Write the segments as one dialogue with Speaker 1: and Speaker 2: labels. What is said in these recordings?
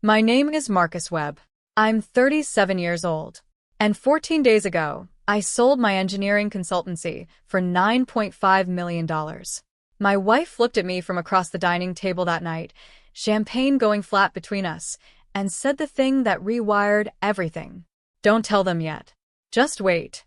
Speaker 1: My name is Marcus Webb. I'm 37 years old. And 14 days ago, I sold my engineering consultancy for $9.5 million. My wife looked at me from across the dining table that night, champagne going flat between us, and said the thing that rewired everything. Don't tell them yet. Just wait.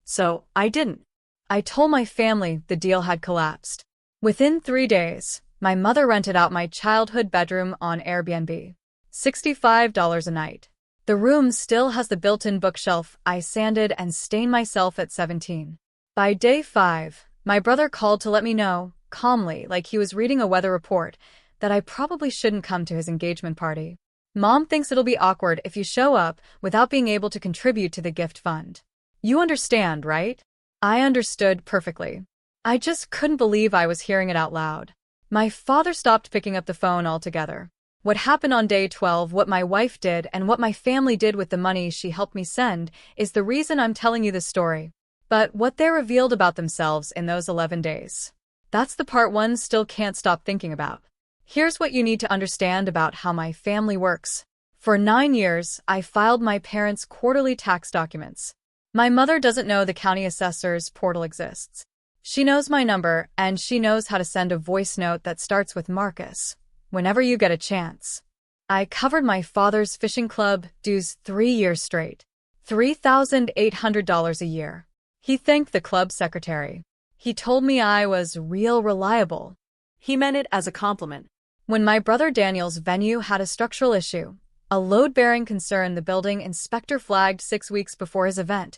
Speaker 1: So, I didn't. I told my family the deal had collapsed. Within 3 days, my mother rented out my childhood bedroom on Airbnb. $65 a night. The room still has the built-in bookshelf I sanded and stained myself at 17. By day 5, my brother called to let me know, calmly, like he was reading a weather report, that I probably shouldn't come to his engagement party. Mom thinks it'll be awkward if you show up without being able to contribute to the gift fund. You understand, right? I understood perfectly. I just couldn't believe I was hearing it out loud. My father stopped picking up the phone altogether. What happened on day 12, what my wife did, and what my family did with the money she helped me send is the reason I'm telling you this story. But what they revealed about themselves in those 11 days. That's the part one still can't stop thinking about. Here's what you need to understand about how my family works. For 9 years, I filed my parents' quarterly tax documents. My mother doesn't know the county assessor's portal exists. She knows my number, and she knows how to send a voice note that starts with Marcus. Whenever you get a chance. I covered my father's fishing club dues 3 years straight. $3,800 a year. He thanked the club secretary. He told me I was real reliable. He meant it as a compliment. When my brother Daniel's venue had a structural issue, a load-bearing concern the building inspector flagged 6 weeks before his event,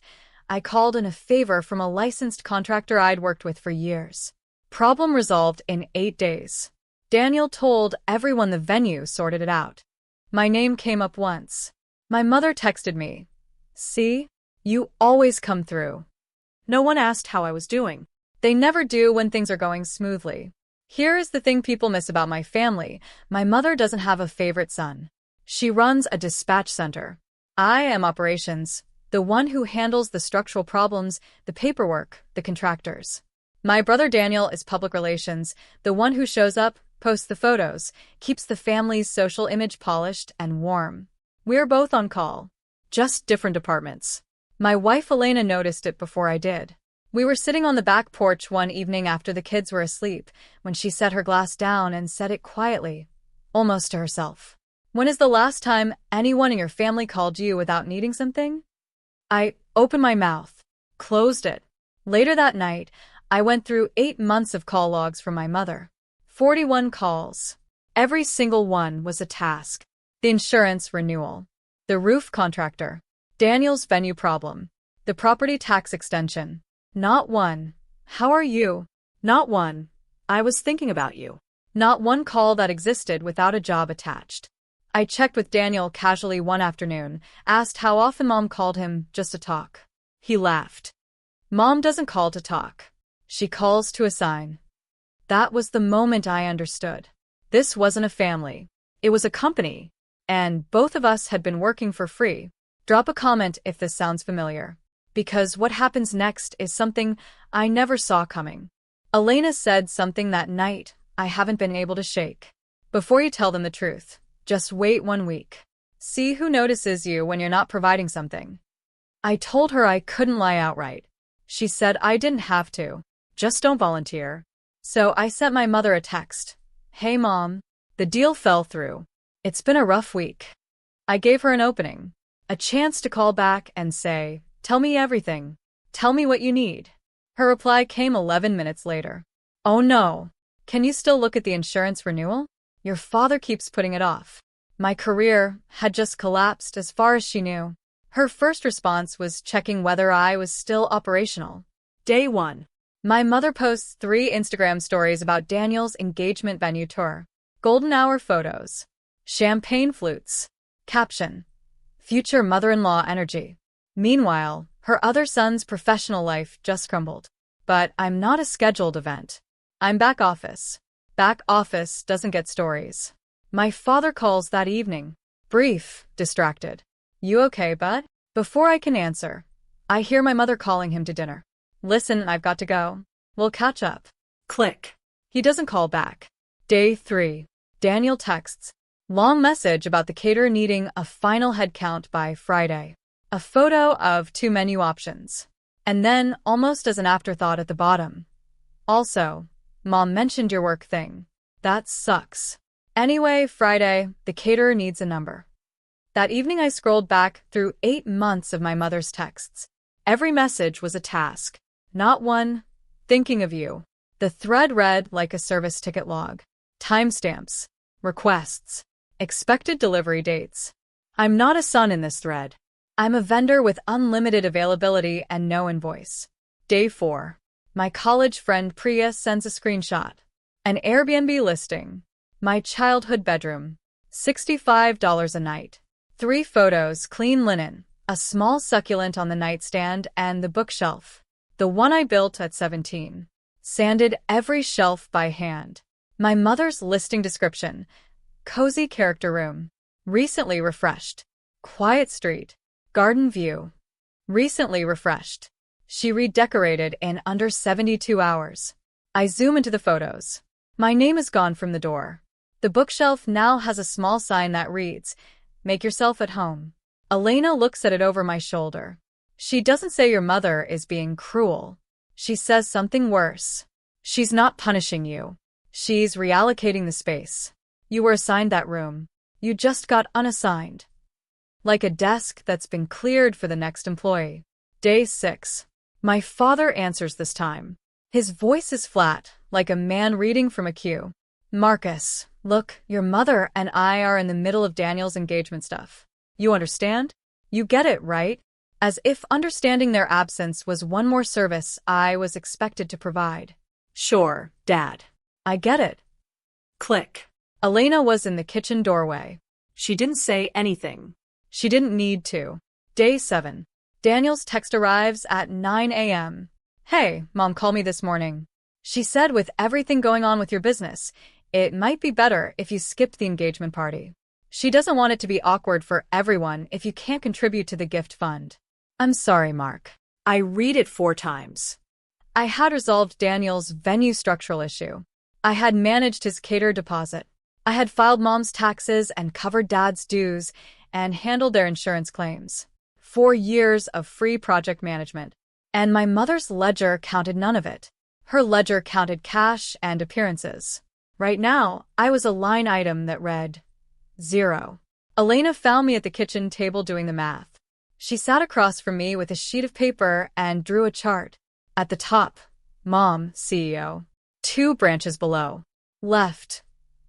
Speaker 1: I called in a favor from a licensed contractor I'd worked with for years. Problem resolved in 8 days. Daniel told everyone the venue sorted it out. My name came up once. My mother texted me. See? You always come through. No one asked how I was doing. They never do when things are going smoothly. Here is the thing people miss about my family. My mother doesn't have a favorite son. She runs a dispatch center. I am operations, the one who handles the structural problems, the paperwork, the contractors. My brother Daniel is public relations, the one who shows up, posts the photos, keeps the family's social image polished and warm. We're both on call. Just different departments. My wife Elena noticed it before I did. We were sitting on the back porch one evening after the kids were asleep, when she set her glass down and said it quietly, almost to herself. When is the last time anyone in your family called you without needing something? I opened my mouth, closed it. Later that night, I went through 8 months of call logs from my mother. 41 calls. Every single one was a task. The insurance renewal. The roof contractor. Daniel's venue problem. The property tax extension. Not one. How are you? Not one. I was thinking about you. Not one call that existed without a job attached. I checked with Daniel casually one afternoon, asked how often Mom called him just to talk. He laughed. Mom doesn't call to talk. She calls to assign. That was the moment I understood. This wasn't a family. It was a company. And both of us had been working for free. Drop a comment if this sounds familiar. Because what happens next is something I never saw coming. Elena said something that night I haven't been able to shake. Before you tell them the truth, just wait 1 week. See who notices you when you're not providing something. I told her I couldn't lie outright. She said I didn't have to. Just don't volunteer. So I sent my mother a text. Hey Mom, the deal fell through. It's been a rough week. I gave her an opening. A chance to call back and say, tell me everything. Tell me what you need. Her reply came 11 minutes later. Oh no. Can you still look at the insurance renewal? Your father keeps putting it off. My career had just collapsed as far as she knew. Her first response was checking whether I was still operational. Day 1. My mother posts 3 Instagram stories about Daniel's engagement venue tour. Golden hour photos. Champagne flutes. Caption. Future mother-in-law energy. Meanwhile, her other son's professional life just crumbled. But I'm not a scheduled event. I'm back office. Back office doesn't get stories. My father calls that evening. Brief, distracted. You okay, bud? Before I can answer, I hear my mother calling him to dinner. Listen, I've got to go. We'll catch up. Click. He doesn't call back. Day 3. Daniel texts. Long message about the caterer needing a final head count by Friday. A photo of 2 menu options. And then, almost as an afterthought at the bottom. Also, Mom mentioned your work thing. That sucks. Anyway, Friday, the caterer needs a number. That evening I scrolled back through 8 months of my mother's texts. Every message was a task. Not one, thinking of you. The thread read like a service ticket log. Timestamps. Requests. Expected delivery dates. I'm not a son in this thread. I'm a vendor with unlimited availability and no invoice. Day 4. My college friend Priya sends a screenshot. An Airbnb listing. My childhood bedroom. $65 a night. 3 photos, clean linen, a small succulent on the nightstand, and the bookshelf. The one I built at 17. Sanded every shelf by hand. My mother's listing description. Cozy character room. Recently refreshed. Quiet street. Garden view. Recently refreshed. She redecorated in under 72 hours. I zoom into the photos. My name is gone from the door. The bookshelf now has a small sign that reads, "Make yourself at home." Elena looks at it over my shoulder. She doesn't say your mother is being cruel. She says something worse. She's not punishing you. She's reallocating the space. You were assigned that room. You just got unassigned. Like a desk that's been cleared for the next employee. Day 6. My father answers this time. His voice is flat, like a man reading from a queue. Marcus, look, your mother and I are in the middle of Daniel's engagement stuff. You understand? You get it, right? As if understanding their absence was one more service I was expected to provide. Sure, Dad. I get it. Click. Elena was in the kitchen doorway. She didn't say anything. She didn't need to. Day 7. Daniel's text arrives at 9 a.m. Hey, Mom called me this morning. She said with everything going on with your business, it might be better if you skipped the engagement party. She doesn't want it to be awkward for everyone if you can't contribute to the gift fund. I'm sorry, Mark. I read it 4 times. I had resolved Daniel's venue structural issue. I had managed his cater deposit. I had filed Mom's taxes and covered Dad's dues and handled their insurance claims. 4 years of free project management. And my mother's ledger counted none of it. Her ledger counted cash and appearances. Right now, I was a line item that read 0. Elena found me at the kitchen table doing the math. She sat across from me with a sheet of paper and drew a chart. At the top, Mom, CEO. 2 branches below. Left,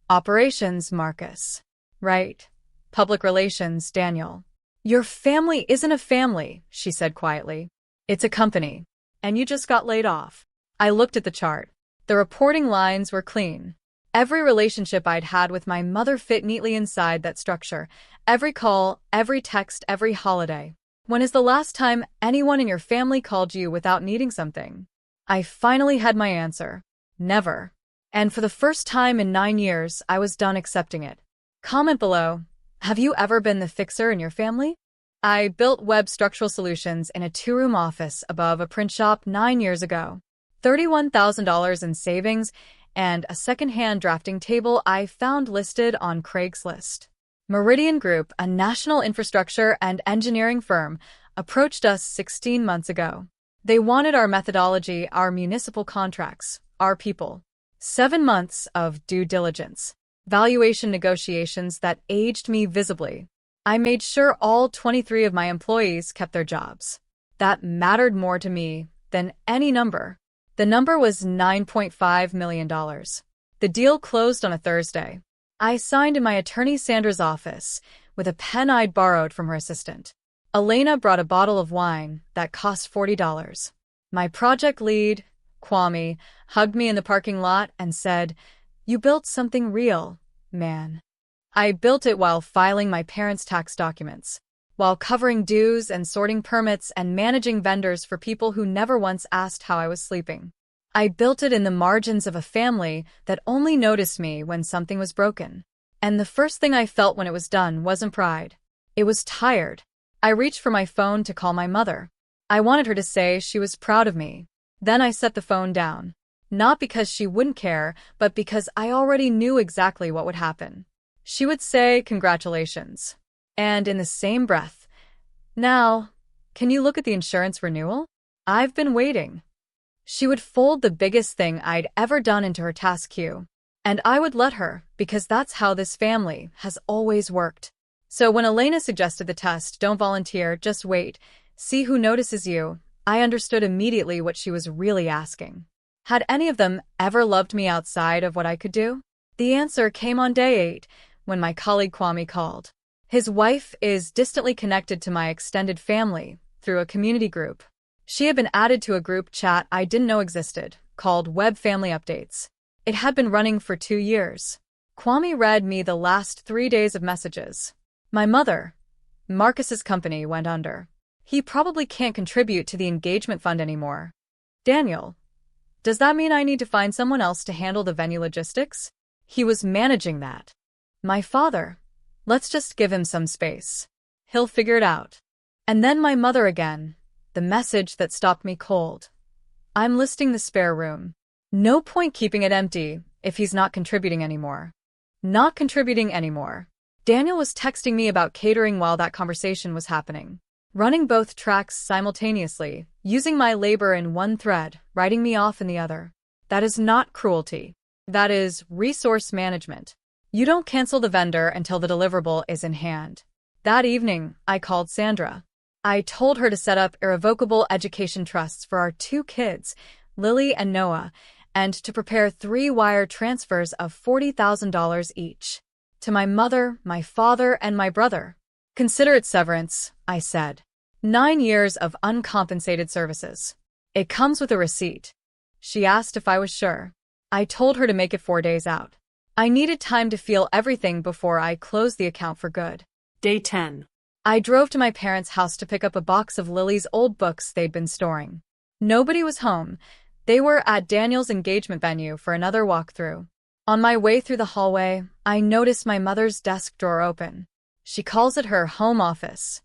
Speaker 1: operations, Marcus. Right, public relations, Daniel. Your family isn't a family, she said quietly. It's a company. And you just got laid off. I looked at the chart. The reporting lines were clean. Every relationship I'd had with my mother fit neatly inside that structure. Every call, every text, every holiday. When is the last time anyone in your family called you without needing something? I finally had my answer. Never. And for the first time in 9 years, I was done accepting it. Comment below. Have you ever been the fixer in your family? I built web structural solutions in a 2-room office above a print shop 9 years ago. $31,000 in savings and a second-hand drafting table I found listed on Craigslist. Meridian Group, a national infrastructure and engineering firm, approached us 16 months ago. They wanted our methodology, our municipal contracts, our people. 7 months of due diligence. Valuation negotiations that aged me visibly. I made sure all 23 of my employees kept their jobs. That mattered more to me than any number. The number was $9.5 million. The deal closed on a Thursday. I signed in my attorney Sandra's office with a pen I'd borrowed from her assistant. Elena brought a bottle of wine that cost $40. My project lead, Kwame, hugged me in the parking lot and said, "You built something real, man." I built it while filing my parents' tax documents, while covering dues and sorting permits and managing vendors for people who never once asked how I was sleeping. I built it in the margins of a family that only noticed me when something was broken. And the first thing I felt when it was done wasn't pride. It was tired. I reached for my phone to call my mother. I wanted her to say she was proud of me. Then I set the phone down. Not because she wouldn't care, but because I already knew exactly what would happen. She would say, "Congratulations." And in the same breath, "Now, can you look at the insurance renewal? I've been waiting." She would fold the biggest thing I'd ever done into her task queue. And I would let her, because that's how this family has always worked. So when Elena suggested the test, "Don't volunteer, just wait, see who notices you," I understood immediately what she was really asking. Had any of them ever loved me outside of what I could do? The answer came on day 8, when my colleague Kwame called. His wife is distantly connected to my extended family through a community group. She had been added to a group chat I didn't know existed, called Webb Family Updates. It had been running for 2 years. Kwame read me the last 3 days of messages. "My mother, Marcus's company went under. He probably can't contribute to the engagement fund anymore. Daniel, does that mean I need to find someone else to handle the venue logistics? He was managing that. My father, let's just give him some space. He'll figure it out." And then my mother again, the message that stopped me cold. "I'm listing the spare room. No point keeping it empty if he's not contributing anymore." Not contributing anymore. Daniel was texting me about catering while that conversation was happening. Running both tracks simultaneously, using my labor in one thread, writing me off in the other. That is not cruelty. That is resource management. You don't cancel the vendor until the deliverable is in hand. That evening, I called Sandra. I told her to set up irrevocable education trusts for our 2 kids, Lily and Noah, and to prepare 3 wire transfers of $40,000 each. To my mother, my father, and my brother. "Consider it severance," I said. 9 years of uncompensated services. It comes with a receipt. She asked if I was sure. I told her to make it 4 days out. I needed time to feel everything before I closed the account for good.
Speaker 2: Day 10.
Speaker 1: I drove to my parents' house to pick up a box of Lily's old books they'd been storing. Nobody was home. They were at Daniel's engagement venue for another walkthrough. On my way through the hallway, I noticed my mother's desk drawer open. She calls it her home office.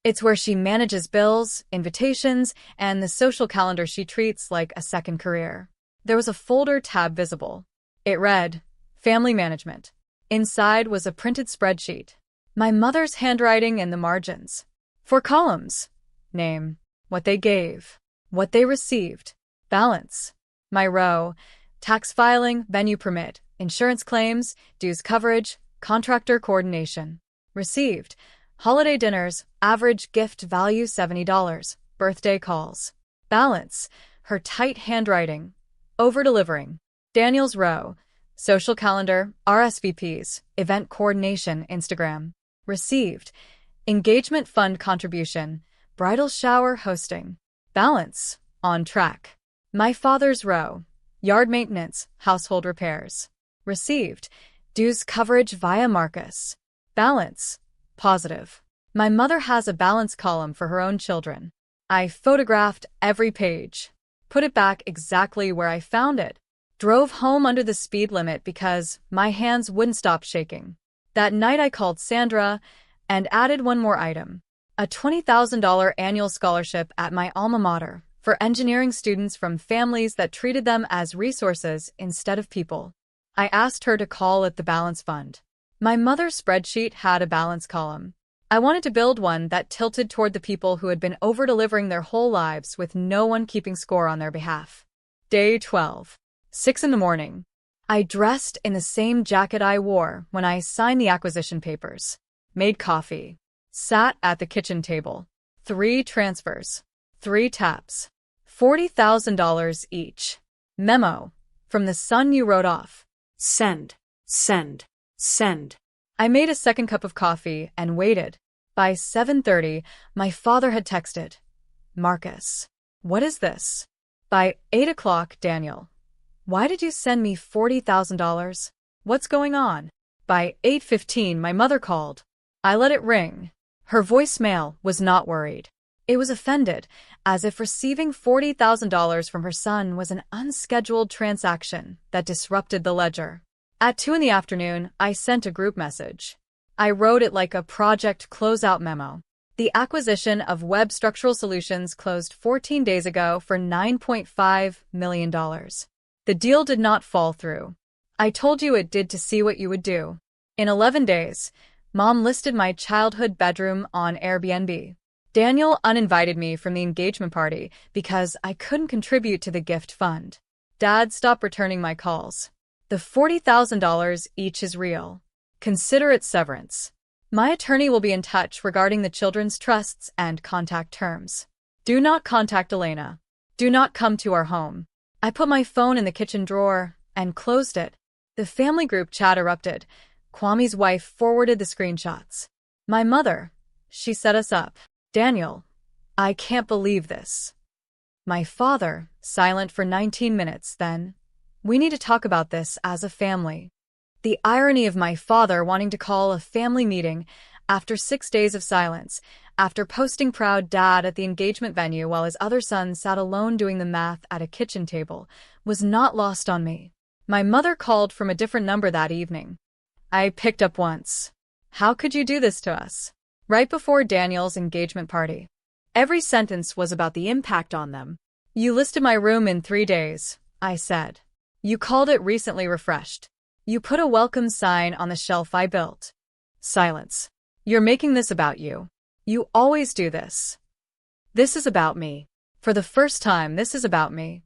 Speaker 1: It's where she manages bills, invitations, and the social calendar she treats like a second career. There was a folder tab visible. It read, "Family Management." Inside was a printed spreadsheet. My mother's handwriting in the margins. 4 columns. Name, what they gave, what they received, balance. My row, tax filing, venue permit, insurance claims, dues coverage, contractor coordination. Received, holiday dinners, average gift value $70, birthday calls. Balance, her tight handwriting, over-delivering. Daniel's row, social calendar, RSVPs, event coordination, Instagram. Received, engagement fund contribution, bridal shower hosting. Balance, on track. My father's row, yard maintenance, household repairs. Received, dues coverage via Marcus. Balance, positive. My mother has a balance column for her own children. I photographed every page. Put it back exactly where I found it. Drove home under the speed limit because my hands wouldn't stop shaking. That night I called Sandra and added one more item. A $20,000 annual scholarship at my alma mater for engineering students from families that treated them as resources instead of people. I asked her to call it the balance fund. My mother's spreadsheet had a balance column. I wanted to build one that tilted toward the people who had been over-delivering their whole lives with no one keeping score on their behalf. Day 12. 6 in the morning. I dressed in the same jacket I wore when I signed the acquisition papers. Made coffee. Sat at the kitchen table. 3 transfers. 3 taps. $40,000 each. Memo. From the son you wrote off.
Speaker 2: Send, send, send.
Speaker 1: I made a second cup of coffee and waited. By 7:30, my father had texted. "Marcus, what is this?" By 8 o'clock, "Daniel, why did you send me $40,000? What's going on?" By 8:15, my mother called. I let it ring. Her voicemail was not worried. It was offended, as if receiving $40,000 from her son was an unscheduled transaction that disrupted the ledger. At 2 in the afternoon, I sent a group message. I wrote it like a project closeout memo. The acquisition of Webb Structural Solutions closed 14 days ago for $9.5 million. The deal did not fall through. I told you it did to see what you would do. In 11 days, Mom listed my childhood bedroom on Airbnb. Daniel uninvited me from the engagement party because I couldn't contribute to the gift fund. Dad stopped returning my calls. The $40,000 each is real. Consider it severance. My attorney will be in touch regarding the children's trusts and contact terms. Do not contact Elena. Do not come to our home. I put my phone in the kitchen drawer and closed it. The family group chat erupted. Kwame's wife forwarded the screenshots. My mother, she set us up. Daniel, I can't believe this. My father, silent for 19 minutes, then. We need to talk about this as a family. The irony of my father wanting to call a family meeting after 6 days of silence, after posting proud dad at the engagement venue while his other son sat alone doing the math at a kitchen table, was not lost on me. My mother called from a different number that evening. I picked up once. How could you do this to us? Right before Daniel's engagement party. Every sentence was about the impact on them. You listed my room in 3 days, I said. You called it recently refreshed. You put a welcome sign on the shelf I built. Silence. You're making this about you. You always do this. This is about me. For the first time, this is about me.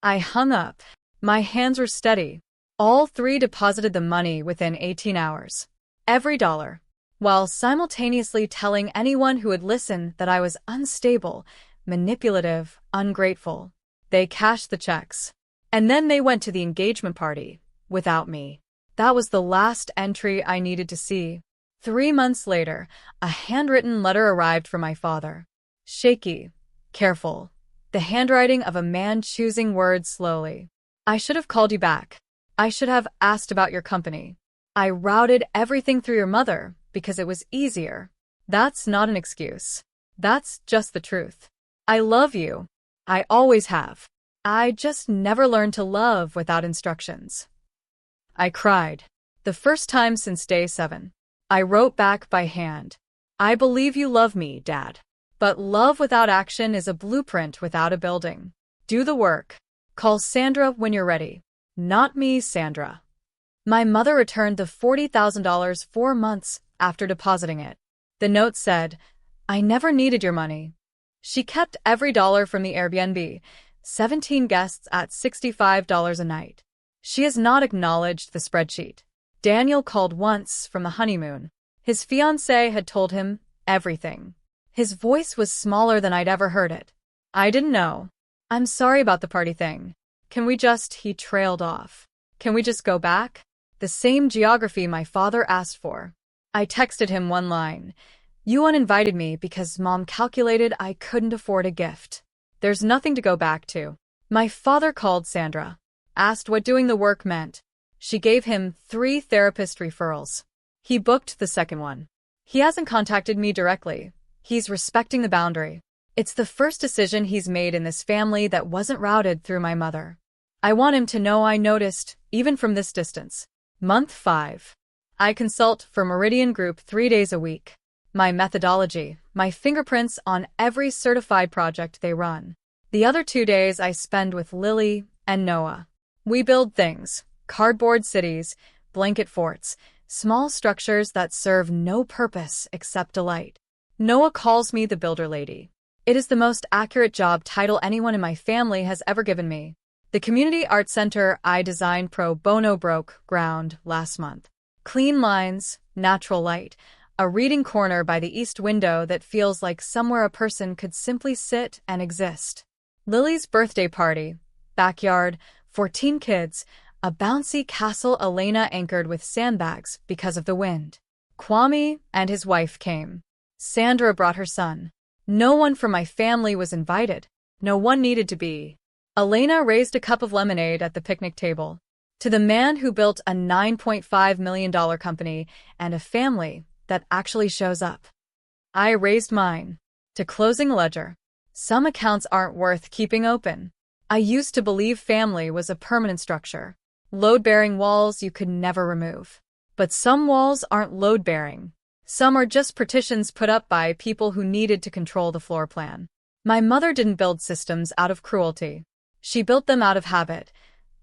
Speaker 1: I hung up. My hands were steady. All three deposited the money within 18 hours. Every dollar. While simultaneously telling anyone who would listen that I was unstable, manipulative, ungrateful. They cashed the checks. And then they went to the engagement party, without me. That was the last entry I needed to see. 3 months later, a handwritten letter arrived from my father. Shaky, careful, the handwriting of a man choosing words slowly. I should have called you back. I should have asked about your company. I routed everything through your mother because it was easier. That's not an excuse. That's just the truth. I love you. I always have. I just never learned to love without instructions. I cried. The first time since day 7. I wrote back by hand. I believe you love me, Dad. But love without action is a blueprint without a building. Do the work. Call Sandra when you're ready. Not me, Sandra. My mother returned the $40,000 4 months after depositing it. The note said, I never needed your money. She kept every dollar from the Airbnb, 17 guests at $65 a night. She has not acknowledged the spreadsheet. Daniel called once from the honeymoon. His fiancée had told him everything. His voice was smaller than I'd ever heard it. I didn't know. I'm sorry about the party thing. He trailed off. Can we just go back? The same geography my father asked for. I texted him one line. You uninvited me because Mom calculated I couldn't afford a gift. There's nothing to go back to. My father called Sandra. Asked what doing the work meant. She gave him 3 therapist referrals. He booked the second one. He hasn't contacted me directly. He's respecting the boundary. It's the first decision he's made in this family that wasn't routed through my mother. I want him to know I noticed, even from this distance. Month 5. I consult for Meridian Group 3 days a week. My methodology, my fingerprints on every certified project they run. The other 2 days I spend with Lily and Noah. We build things, cardboard cities, blanket forts, small structures that serve no purpose except delight. Noah calls me the builder lady. It is the most accurate job title anyone in my family has ever given me. The community art center I designed pro bono broke ground last month. Clean lines, natural light, a reading corner by the east window that feels like somewhere a person could simply sit and exist. Lily's birthday party, backyard, 14 kids, a bouncy castle Elena anchored with sandbags because of the wind. Kwame and his wife came. Sandra brought her son. No one from my family was invited. No one needed to be. Elena raised a cup of lemonade at the picnic table. To the man who built a $9.5 million company and a family that actually shows up. I raised mine. To closing ledger. Some accounts aren't worth keeping open. I used to believe family was a permanent structure. Load-bearing walls you could never remove. But some walls aren't load-bearing. Some are just partitions put up by people who needed to control the floor plan. My mother didn't build systems out of cruelty. She built them out of habit.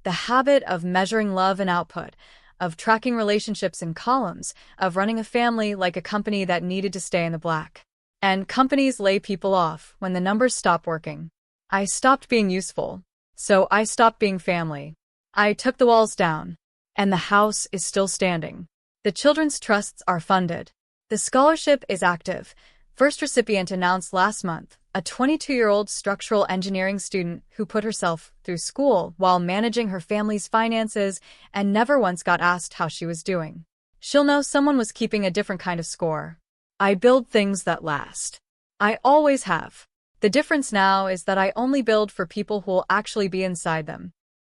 Speaker 1: The habit of measuring love and output, of tracking relationships in columns, of running a family like a company that needed to stay in the black. And companies lay people off when the numbers stop working. I stopped being useful. So I stopped being family. I took the walls down. And the house is still standing. The children's trusts are funded. The scholarship is active. First recipient announced last month, a 22-year-old structural engineering student who put herself through school while managing her family's finances and never once got asked how she was doing. She'll know someone was keeping a different kind of score. I build things that last. I always have. The difference now is that I only build for people who will actually be inside them.